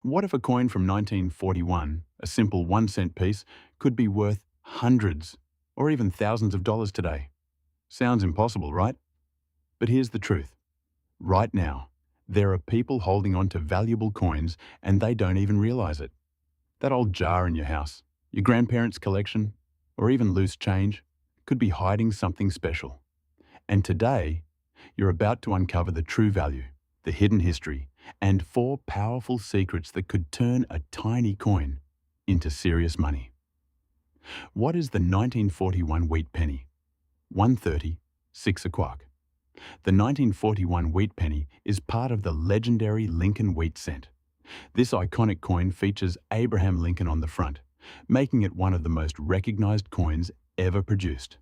What if a coin from 1941, a simple 1 cent piece, could be worth hundreds or even thousands of dollars today? Sounds impossible, right? But here's the truth. Right now, there are people holding on to valuable coins and they don't even realize it. That old jar in your house, your grandparents' collection, or even loose change could be hiding something special. And today, you're about to uncover the true value, the hidden history, and 4 powerful secrets that could turn a tiny coin into serious money. What is the 1941 wheat penny? 130, 6 a quack. The 1941 wheat penny is part of the legendary Lincoln Wheat Cent. This iconic coin features Abraham Lincoln on the front, making it one of the most recognized coins ever produced.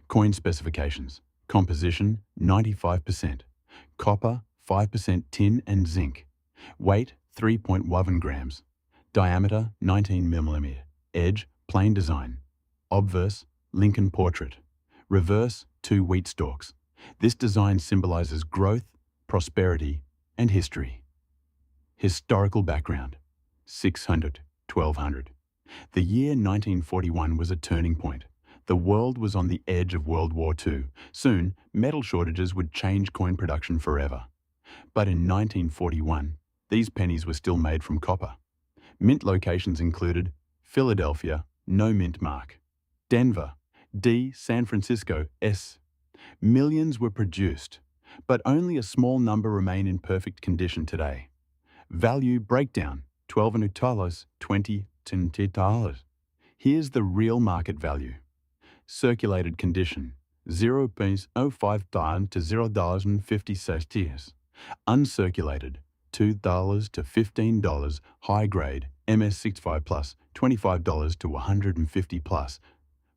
Coin specifications: composition 95%, copper 5% tin and zinc, weight 3.1 grams, diameter 19 mm, edge plain design, obverse Lincoln portrait, reverse 2 wheat stalks. This design symbolizes growth, prosperity, and history. Historical background: 600, 1200. The year 1941 was a turning point. The world was on the edge of World War II. Soon, metal shortages would change coin production forever. But in 1941, these pennies were still made from copper. Mint locations included Philadelphia, no mint mark; Denver, D. San Francisco, S. Millions were produced, but only a small number remain in perfect condition today. Value breakdown: $12, $20. Here's the real market value. Circulated condition: 0.05 to $0.50. Uncirculated: $2 to $15. High grade MS65 plus, $25 to $150 plus.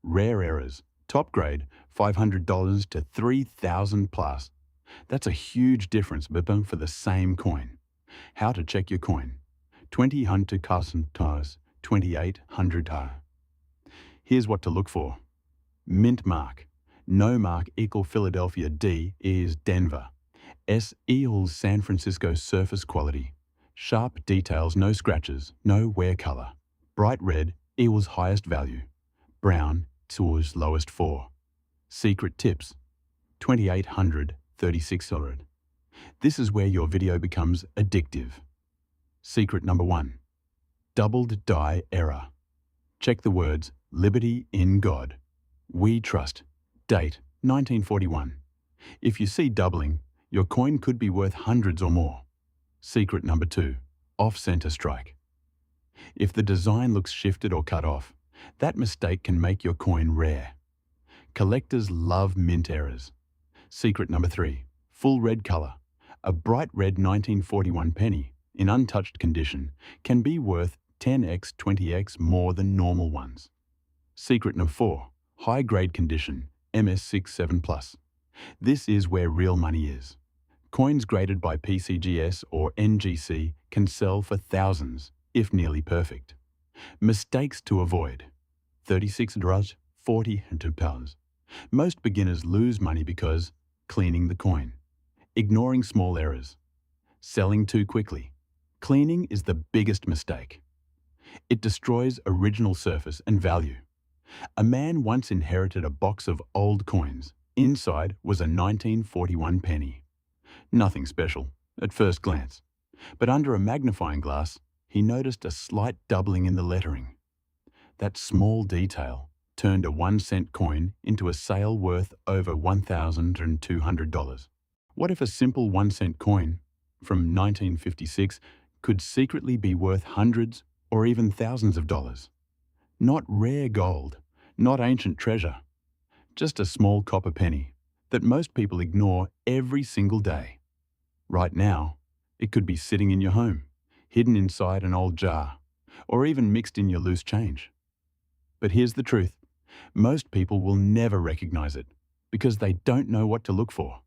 Rare errors: top grade $500 to $3,000 plus. That's a huge difference for the same coin. How to check your coin: 20 customers, 2800. Here's what to look for. Mint mark: no mark equal Philadelphia, D is Denver. S equals San Francisco surface quality. Sharp details, no scratches, no wear color. Bright red equals highest value. Brown equals lowest 4. Secret tips: 2800, 3600. This is where your video becomes addictive. Secret number 1. Doubled die error. Check the words "Liberty in God." We trust. Date: 1941. If you see doubling, your coin could be worth hundreds or more. Secret number 2. Off-center strike. If the design looks shifted or cut off, that mistake can make your coin rare. Collectors love mint errors. Secret number 3. Full red color. A bright red 1941 penny, in untouched condition, can be worth 10x, 20x more than normal ones. Secret number 4. High-grade condition, MS67 plus. This is where real money is. Coins graded by PCGS or NGC can sell for thousands, if nearly perfect. Mistakes to avoid: $36, £40. Most beginners lose money because cleaning the coin, ignoring small errors, selling too quickly. Cleaning is the biggest mistake. It destroys original surface and value. A man once inherited a box of old coins. Inside was a 1941 penny. Nothing special at first glance, but under a magnifying glass, he noticed a slight doubling in the lettering. That small detail turned a 1 cent coin into a sale worth over $1,200. What if a simple 1 cent coin from 1956 could secretly be worth hundreds or even thousands of dollars? Not rare gold, not ancient treasure, just a small copper penny that most people ignore every single day. Right now, it could be sitting in your home, hidden inside an old jar, or even mixed in your loose change. But here's the truth. Most people will never recognize it because they don't know what to look for.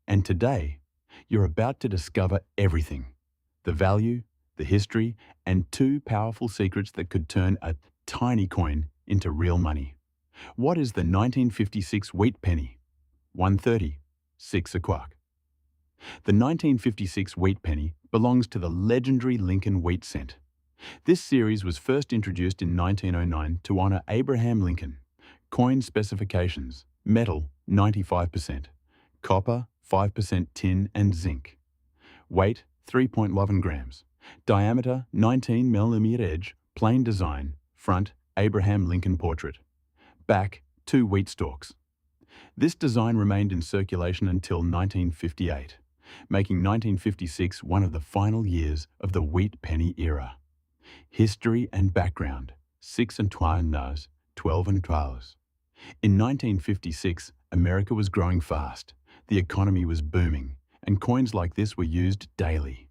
And today, you're about to discover everything: the value, the history, and 2 powerful secrets that could turn a tiny coin into real money. What is the 1956 wheat penny? 130, 6 a quack. The 1956 wheat penny belongs to the legendary Lincoln Wheat Cent. This series was first introduced in 1909 to honor Abraham Lincoln. Coin specifications: metal 95%, copper 5% tin and zinc. Weight 3.11 grams. Diameter 19 mm edge, plain design, front Abraham Lincoln portrait. Back 2 wheat stalks. This design remained in circulation until 1958, making 1956 one of the final years of the wheat penny era. History and background: 6 and 12 and 12. In 1956, America was growing fast, the economy was booming, and coins like this were used daily.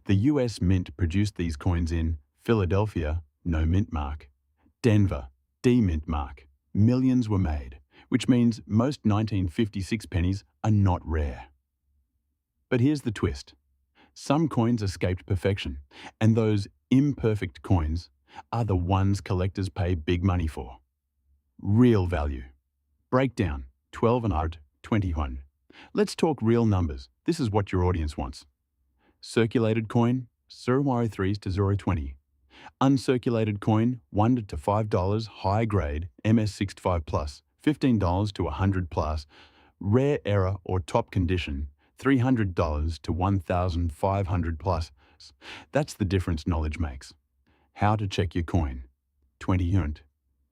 The US Mint produced these coins in Philadelphia, no mint mark; Denver, D mint mark. Millions were made, which means most 1956 pennies are not rare. But here's the twist. Some coins escaped perfection, and those imperfect coins are the ones collectors pay big money for. Real value. Breakdown: 12 and 21. Let's talk real numbers. This is what your audience wants. Circulated coin, 0.03 to 0.20. Uncirculated coin, $1 to $5, high grade, MS65 plus, $15 to $100 plus. Rare error or top condition, $300 to $1,500 plus. That's the difference knowledge makes. How to check your coin: 20 unit,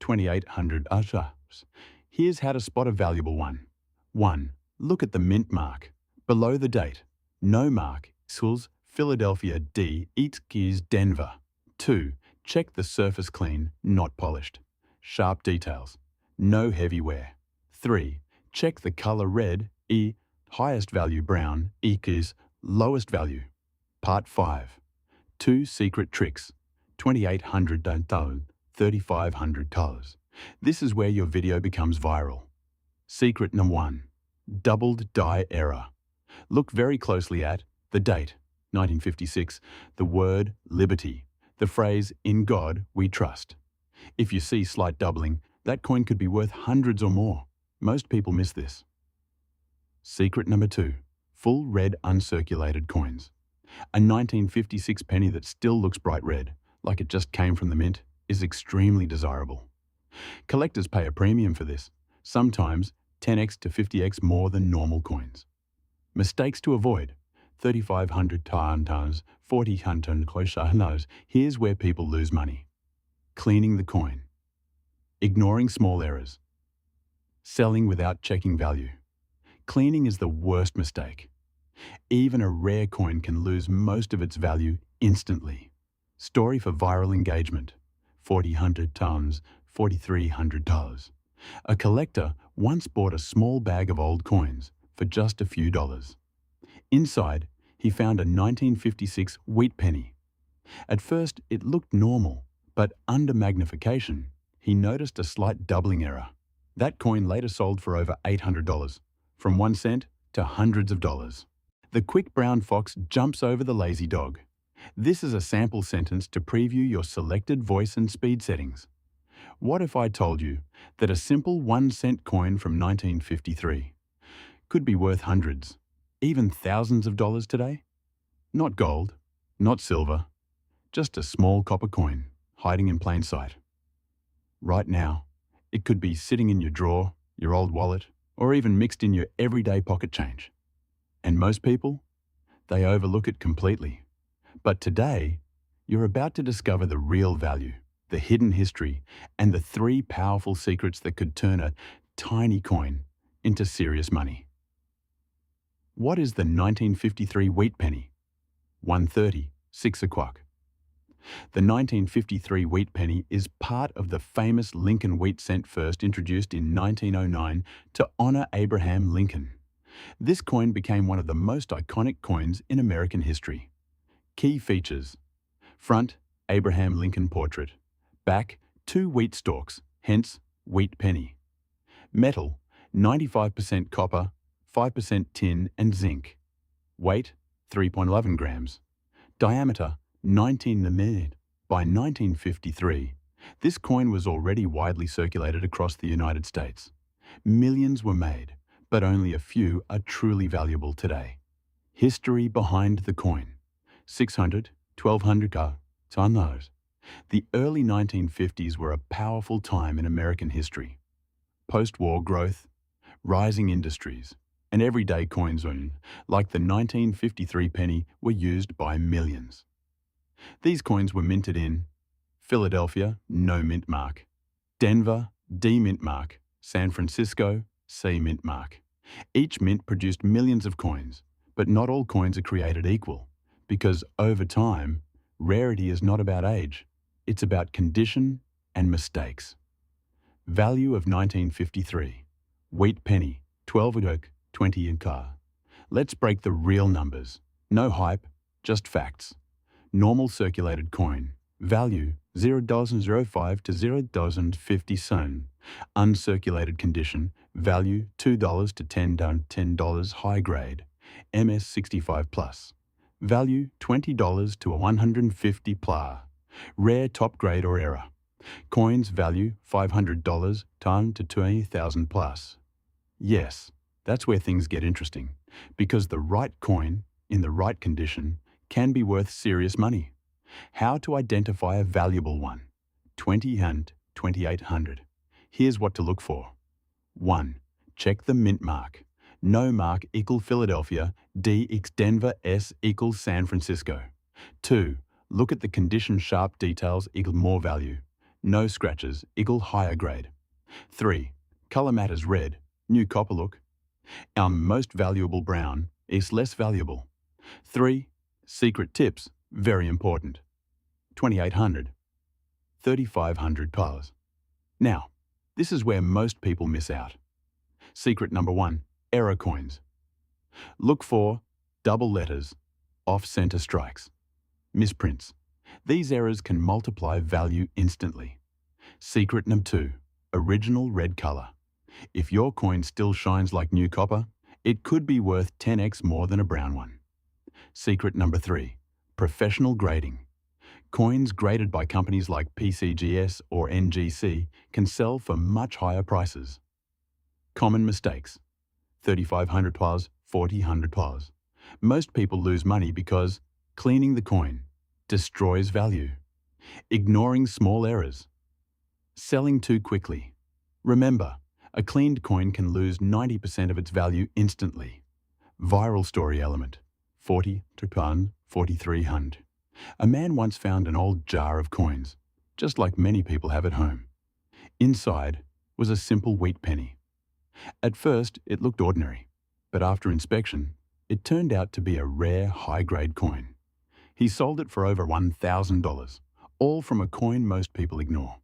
2,800 ashas. Here's how to spot a valuable one. 1. Look at the mint mark. Below the date. No mark, equals Philadelphia D, equals Denver. 2. Check the surface clean, not polished. Sharp details. No heavy wear. 3. Check the color red, highest value brown, equals lowest value. Part 5. 2 secret tricks. $2,800 to $3,500. This is where your video becomes viral. Secret number 1. Doubled die error. Look very closely at the date, 1956, the word liberty, the phrase "in God we trust." If you see slight doubling, that coin could be worth hundreds or more. Most people miss this. Secret number 2. Full red uncirculated coins. A 1956 penny that still looks bright red, like it just came from the mint, is extremely desirable. Collectors pay a premium for this, sometimes 10x to 50x more than normal coins. Mistakes to avoid: 3,500 times, 4,000 close. Here's where people lose money. Cleaning the coin. Ignoring small errors. Selling without checking value. Cleaning is the worst mistake. Even a rare coin can lose most of its value instantly. Story for viral engagement: 4,000 times, $4,300. A collector once bought a small bag of old coins for just a few dollars. Inside, he found a 1956 wheat penny. At first, it looked normal, but under magnification, he noticed a slight doubling error. That coin later sold for over $800, from 1 cent to hundreds of dollars. The quick brown fox jumps over the lazy dog. This is a sample sentence to preview your selected voice and speed settings. What if I told you that a simple 1 cent coin from 1953 could be worth hundreds, even thousands of dollars today? Not gold, not silver, just a small copper coin hiding in plain sight. Right now, it could be sitting in your drawer, your old wallet, or even mixed in your everyday pocket change. And most people, they overlook it completely. But today, you're about to discover the real value, the hidden history, and the 3 powerful secrets that could turn a tiny coin into serious money. What is the 1953 wheat penny? 1.30, 6 o'clock. The 1953 wheat penny is part of the famous Lincoln Wheat Cent, first introduced in 1909 to honor Abraham Lincoln. This coin became one of the most iconic coins in American history. Key features: front, Abraham Lincoln portrait. Back, 2 wheat stalks, hence wheat penny. Metal, 95% copper, 5% tin and zinc. Weight, 3.11 grams. Diameter, 19 mm. By 1953, this coin was already widely circulated across the United States. Millions were made, but only a few are truly valuable today. History behind the coin. 600, 1200 on those. The early 1950s were a powerful time in American history. Post-war growth, rising industries, and everyday coins, like the 1953 penny, were used by millions. These coins were minted in Philadelphia, no mint mark; Denver, D mint mark; San Francisco, C mint mark. Each mint produced millions of coins, but not all coins are created equal, because over time, rarity is not about age, it's about condition and mistakes. Value of 1953. Wheat penny, 12 oak, 20 in car. Let's break the real numbers. No hype, just facts. Normal circulated coin. Value, $0.05 to $0.50. Uncirculated condition. Value, $2 to $10 high grade. MS65 plus. Value, $20 to $150 PLA. Rare top grade or error. Coins value $500 to 20,000 plus. Yes, that's where things get interesting, because the right coin, in the right condition, can be worth serious money. How to identify a valuable one. 20 and 2800. Here's what to look for. 1. Check the mint mark. No mark equal Philadelphia, D equals Denver, S equals San Francisco. 2. Look at the condition sharp details equal more value. No scratches equal higher grade. 3. Color matters red, new copper look. Our most valuable brown is less valuable. 3. Secret tips, very important. 2800. 3500 PLAs. Now, this is where most people miss out. Secret number 1, error coins. Look for double letters, off-center strikes, misprints. These errors can multiply value instantly. Secret number 2, original red color. If your coin still shines like new copper, it could be worth 10x more than a brown one. Secret number 3, professional grading. Coins graded by companies like PCGS or NGC can sell for much higher prices. Common mistakes. 3500 PLAs, 4000 PLAs. Most people lose money because cleaning the coin destroys value. Ignoring small errors. Selling too quickly. Remember, a cleaned coin can lose 90% of its value instantly. Viral story element. 40 to 4300. A man once found an old jar of coins, just like many people have at home. Inside was a simple wheat penny. At first, it looked ordinary, but after inspection, it turned out to be a rare, high-grade coin. He sold it for over $1,000, all from a coin most people ignore.